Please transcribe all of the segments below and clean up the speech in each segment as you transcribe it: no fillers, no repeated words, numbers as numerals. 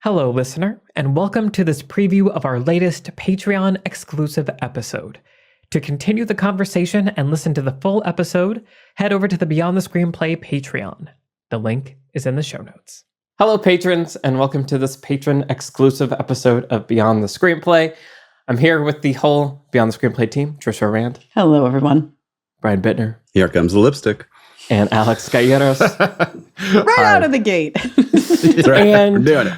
Hello, listener, and welcome to this preview of our latest Patreon-exclusive episode. To continue the conversation and listen to the full episode, head over to the Beyond the Screenplay Patreon. The link is in the show notes. Hello, patrons, and welcome to this patron-exclusive episode of Beyond the Screenplay. I'm here with the whole Beyond the Screenplay team, Trisha Rand. Hello, everyone. Brian Bittner. Here comes the lipstick. And Alex Galleros. Right out of the gate. That's right. And we're doing it.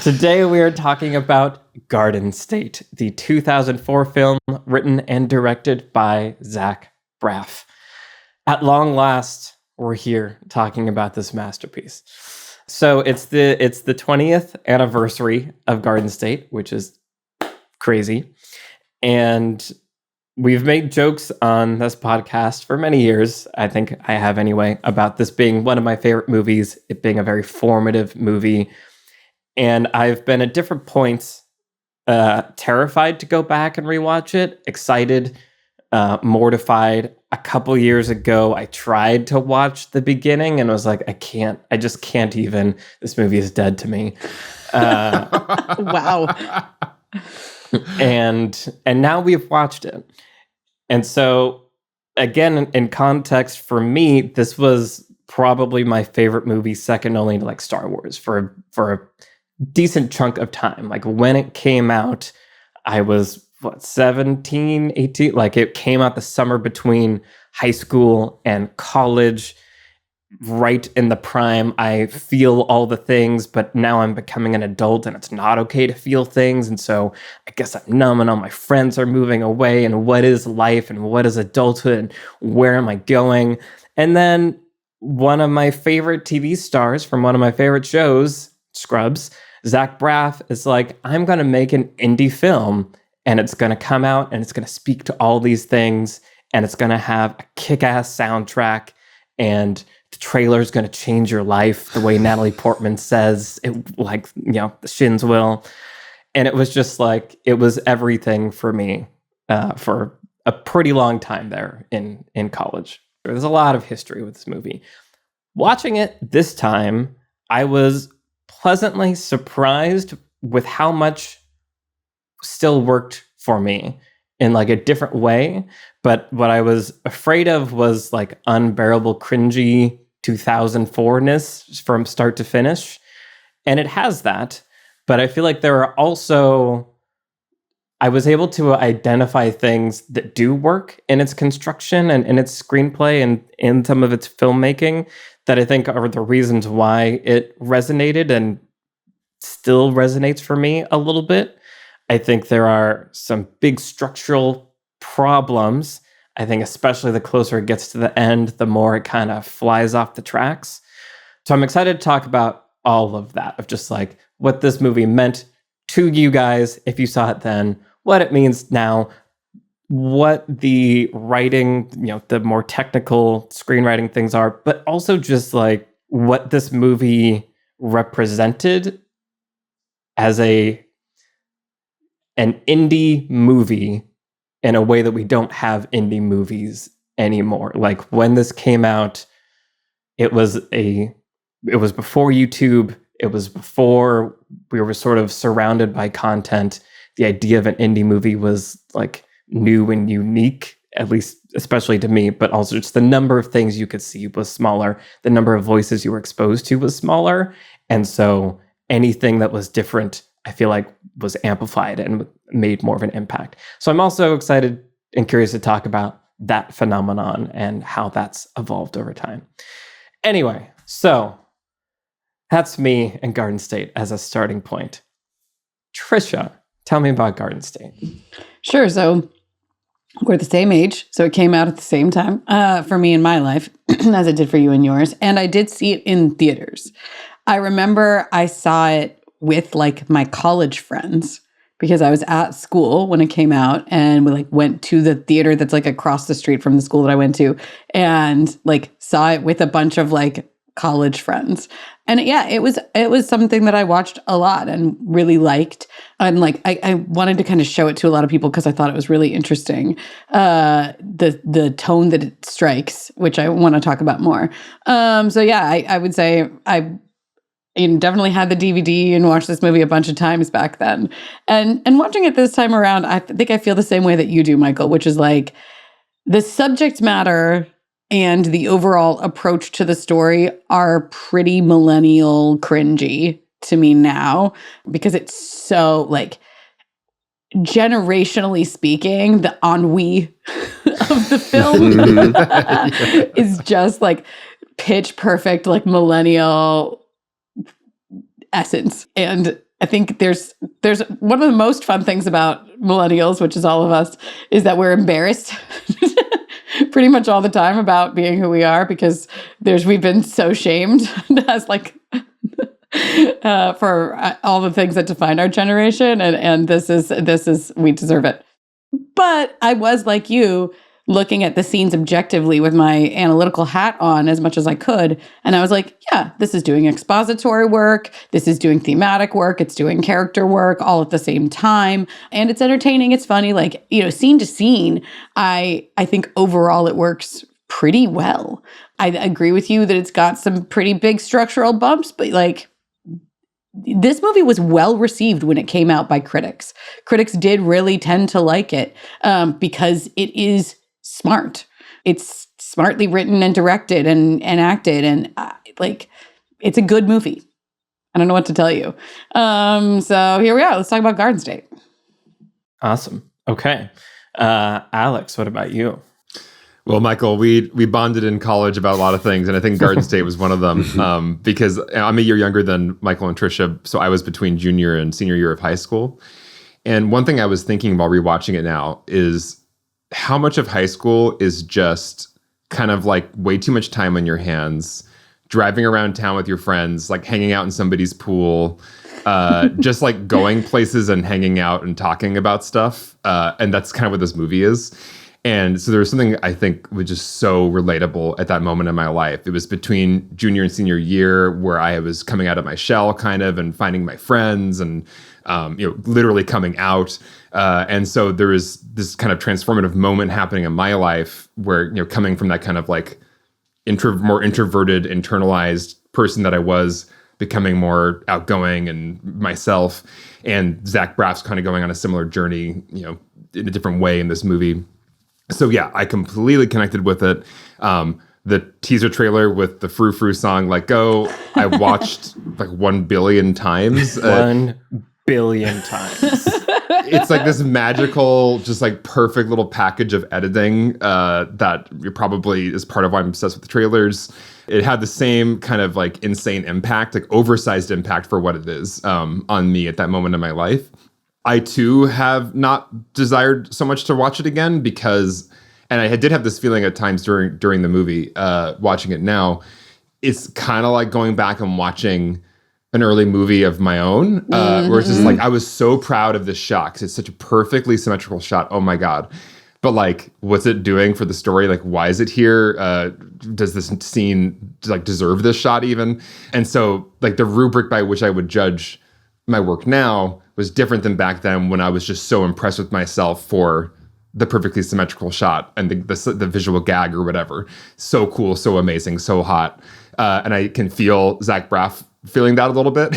Today we are talking about Garden State, the 2004 film written and directed by Zach Braff. At long last, we're here talking about this masterpiece. So it's the 20th anniversary of Garden State, which is crazy. And we've made jokes on this podcast for many years, I think I have anyway, about this being one of my favorite movies, it being a very formative movie. And I've been at different points terrified to go back and rewatch it, excited, mortified. A couple years ago, I tried to watch the beginning and was like, I just can't even. This movie is dead to me. Wow. And now we've watched it. And so, again, in context, for me, this was probably my favorite movie, second only to like Star Wars for a decent chunk of time. Like when it came out, I was 17, 18, like it came out the summer between high school and college, right in the prime. I feel all the things, but now I'm becoming an adult and it's not okay to feel things. And so I guess I'm numb and all my friends are moving away, and what is life and what is adulthood and where am I going? And then one of my favorite TV stars from one of my favorite shows, Scrubs, Zach Braff, is like, I'm going to make an indie film and it's going to come out and it's going to speak to all these things and it's going to have a kick-ass soundtrack and the trailer is going to change your life the way Natalie Portman says it, like, you know, the Shins will. And it was just like, it was everything for me for a pretty long time there in college. There's a lot of history with this movie. Watching it this time, I was pleasantly surprised with how much still worked for me in like a different way. But what I was afraid of was like unbearable cringy 2004-ness from start to finish. And it has that. But I feel like there are also, I was able to identify things that do work in its construction and in its screenplay and in some of its filmmaking that I think are the reasons why it resonated and still resonates for me a little bit. I think there are some big structural problems. I think especially the closer it gets to the end, the more it kind of flies off the tracks. So I'm excited to talk about all of that, of just like what this movie meant to you guys if you saw it then, what it means now, what the writing, you know, the more technical screenwriting things are, but also just like what this movie represented as an indie movie in a way that we don't have indie movies anymore. Like when this came out, it was before YouTube, it was before we were sort of surrounded by content. The idea of an indie movie was like new and unique, at least especially to me, but also just the number of things you could see was smaller. The number of voices you were exposed to was smaller. And so anything that was different, I feel like was amplified and made more of an impact. So I'm also excited and curious to talk about that phenomenon and how that's evolved over time. Anyway, so that's me and Garden State as a starting point. Trisha, tell me about Garden State. Sure. So we're the same age. So it came out at the same time for me in my life as it did for you in yours. And I did see it in theaters. I remember I saw it with like my college friends because I was at school when it came out, and we like went to the theater that's like across the street from the school that I went to, and like saw it with a bunch of like college friends. And yeah, it was something that I watched a lot and really liked. And like I wanted to kind of show it to a lot of people because I thought it was really interesting. The tone that it strikes, which I want to talk about more. So yeah, I would say I definitely had the DVD and watched this movie a bunch of times back then. And watching it this time around, I think I feel the same way that you do, Michael, which is like the subject matter and the overall approach to the story are pretty millennial cringy to me now, because it's so like, generationally speaking, the ennui of the film is just like pitch perfect, like millennial essence. And I think there's one of the most fun things about millennials, which is all of us, is that we're embarrassed pretty much all the time about being who we are, because we've been so shamed as like for all the things that define our generation, and this is we deserve it. But I was like you, looking at the scenes objectively with my analytical hat on as much as I could, and I was like, yeah, this is doing expository work, this is doing thematic work, it's doing character work all at the same time, and it's entertaining, it's funny, like, scene to scene. I think overall it works pretty well. I agree with you that it's got some pretty big structural bumps, but like, this movie was well received when it came out by critics. Critics did really tend to like it because it is smart. It's smartly written and directed and acted, and like, it's a good movie. I don't know what to tell you. So here we are. Let's talk about Garden State. Awesome. Okay. Alex, what about you? Well, Michael, we bonded in college about a lot of things, and I think Garden State was one of them, because I'm a year younger than Michael and Trisha, so I was between junior and senior year of high school. And one thing I was thinking while rewatching it now is how much of high school is just kind of like way too much time on your hands, driving around town with your friends, like hanging out in somebody's pool, just like going places and hanging out and talking about stuff. And that's kind of what this movie is. And so there was something I think was just so relatable at that moment in my life. It was between junior and senior year where I was coming out of my shell kind of and finding my friends and, literally coming out. And so there was this kind of transformative moment happening in my life where, coming from that kind of like more introverted, internalized person that I was, becoming more outgoing and myself. And Zach Braff's kind of going on a similar journey, in a different way in this movie. So yeah, I completely connected with it. The teaser trailer with the Frou Frou song, Let Go, I watched like 1 billion times. 1 billion times. It's like this magical, just like perfect little package of editing that probably is part of why I'm obsessed with the trailers. It had the same kind of like insane impact, like oversized impact for what it is on me at that moment in my life. I too have not desired so much to watch it again because, and I did have this feeling at times during the movie, watching it now, it's kind of like going back and watching an early movie of my own, where it's just like, I was so proud of this shot because it's such a perfectly symmetrical shot. Oh my God. But like, what's it doing for the story? Like, why is it here? Does this scene like deserve this shot even? And so like the rubric by which I would judge my work now was different than back then when I was just so impressed with myself for the perfectly symmetrical shot and the visual gag or whatever. So cool, so amazing, so hot. And I can feel Zach Braff feeling that a little bit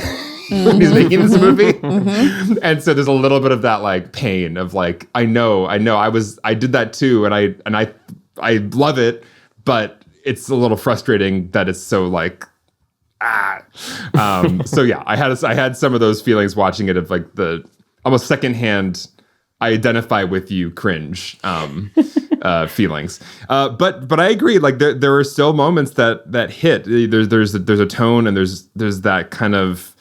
when he's making this movie. And so there's a little bit of that like pain of like, I know, I did that too. And I love it, but it's a little frustrating that it's so like, so yeah, I had some of those feelings watching it of like the almost secondhand, I identify with you cringe feelings. But I agree. Like there are still moments that hit. There's a tone and there's that kind of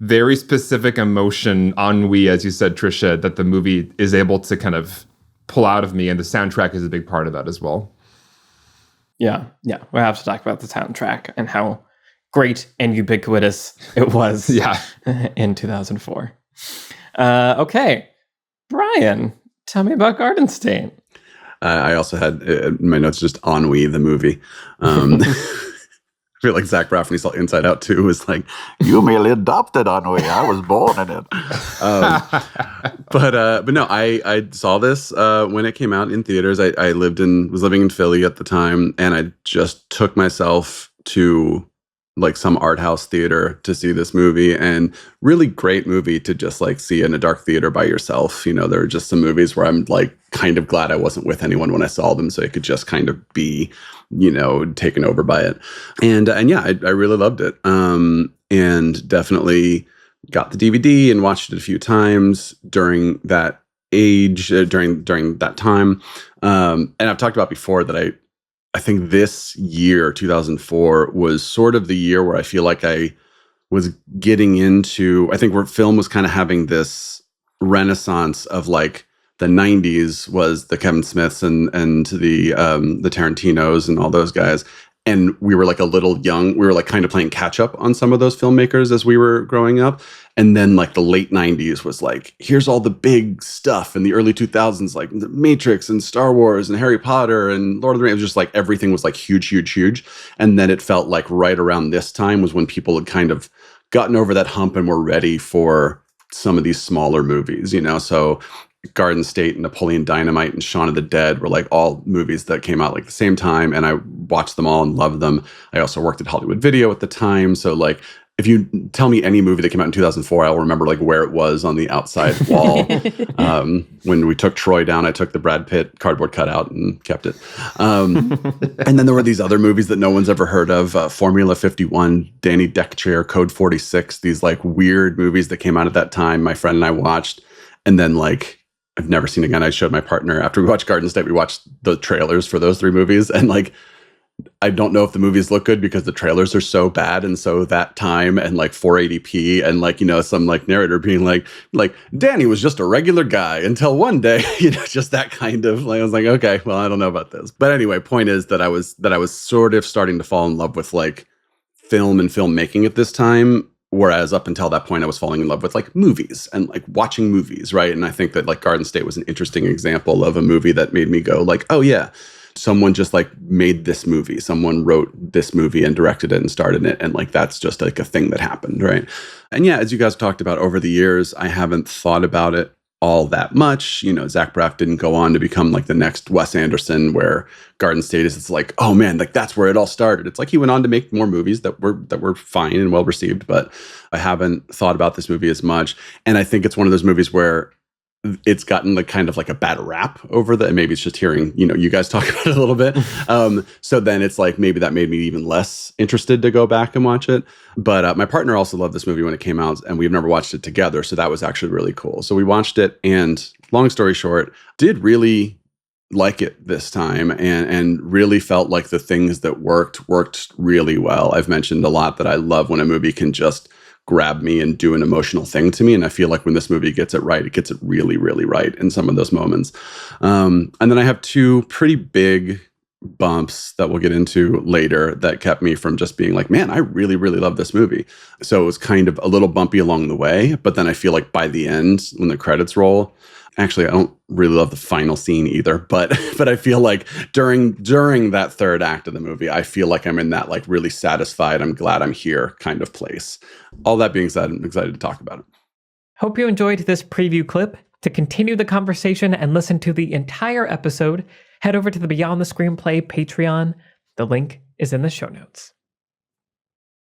very specific emotion, ennui, as you said, Trisha, that the movie is able to kind of pull out of me, and the soundtrack is a big part of that as well. Yeah, we have to talk about the soundtrack and how great and ubiquitous it was in 2004. Okay, Brian, tell me about Garden State. I also had in my notes just ennui, the movie. I feel like Zach Braff when he saw Inside Out 2 was like, you merely adopted ennui. I was born in it. But no, I saw this when it came out in theaters. I was living in Philly at the time, and I just took myself to like some art house theater to see this movie, and really great movie to just like see in a dark theater by yourself. You know, there are just some movies where I'm like kind of glad I wasn't with anyone when I saw them, so I could just kind of be, you know, taken over by it. And yeah, I really loved it. And definitely got the DVD and watched it a few times during that during that time. And I've talked about before that I think this year, 2004, was sort of the year where I feel like I was getting into, I think where film was kind of having this renaissance of like the 90s was the Kevin Smiths and the Tarantinos and all those guys. And we were like a little young. We were like kind of playing catch up on some of those filmmakers as we were growing up. And then like the late 90s was like, here's all the big stuff. In the early 2000s, like The Matrix and Star Wars and Harry Potter and Lord of the Rings. It was just like everything was like huge, huge, huge. And then it felt like right around this time was when people had kind of gotten over that hump and were ready for some of these smaller movies, you know? So Garden State and Napoleon Dynamite and Shaun of the Dead were like all movies that came out like the same time, and I watched them all and loved them. I also worked at Hollywood Video at the time, so like if you tell me any movie that came out in 2004, I'll remember like where it was on the outside wall. When we took Troy down, I took the Brad Pitt cardboard cutout and kept it. And then there were these other movies that no one's ever heard of, Formula 51, Danny Deckchair, Code 46, these like weird movies that came out at that time. My friend and I watched, and then like I've never seen again. I showed my partner after we watched Garden State, we watched the trailers for those 3 movies, and like I don't know if the movies look good because the trailers are so bad, and so that time and like 480p and like, you know, some like narrator being like Danny was just a regular guy until one day, you know, just that kind of like, I was like, okay, well, I don't know about this. But anyway, point is that I was sort of starting to fall in love with like film and filmmaking at this time. Whereas up until that point, I was falling in love with like movies and like watching movies, right? And I think that like Garden State was an interesting example of a movie that made me go like, oh yeah, someone just like made this movie. Someone wrote this movie and directed it and starred in it. And like, that's just like a thing that happened, right? And yeah, as you guys talked about over the years, I haven't thought about it all that much. You know, Zach Braff didn't go on to become like the next Wes Anderson, where Garden State is, it's like, oh man, like that's where it all started. It's like he went on to make more movies that were fine and well received, but I haven't thought about this movie as much. And I think it's one of those movies where it's gotten like kind of like a bad rap over and maybe it's just hearing, you know, you guys talk about it a little bit. So then it's like, maybe that made me even less interested to go back and watch it. But my partner also loved this movie when it came out, and we've never watched it together. So that was actually really cool. So we watched it, and long story short, did really like it this time, and really felt like the things that worked really well. I've mentioned a lot that I love when a movie can just grab me and do an emotional thing to me. And I feel like when this movie gets it right, it gets it really, really right in some of those moments. And then I have 2 pretty big bumps that we'll get into later that kept me from just being like, man, I really, really love this movie. So it was kind of a little bumpy along the way. But then I feel like by the end, when the credits roll, actually, I don't really love the final scene either, but I feel like during that third act of the movie, I feel like I'm in that like really satisfied, I'm glad I'm here kind of place. All that being said, I'm excited to talk about it. Hope you enjoyed this preview clip. To continue the conversation and listen to the entire episode, head over to the Beyond the Screenplay Patreon. The link is in the show notes.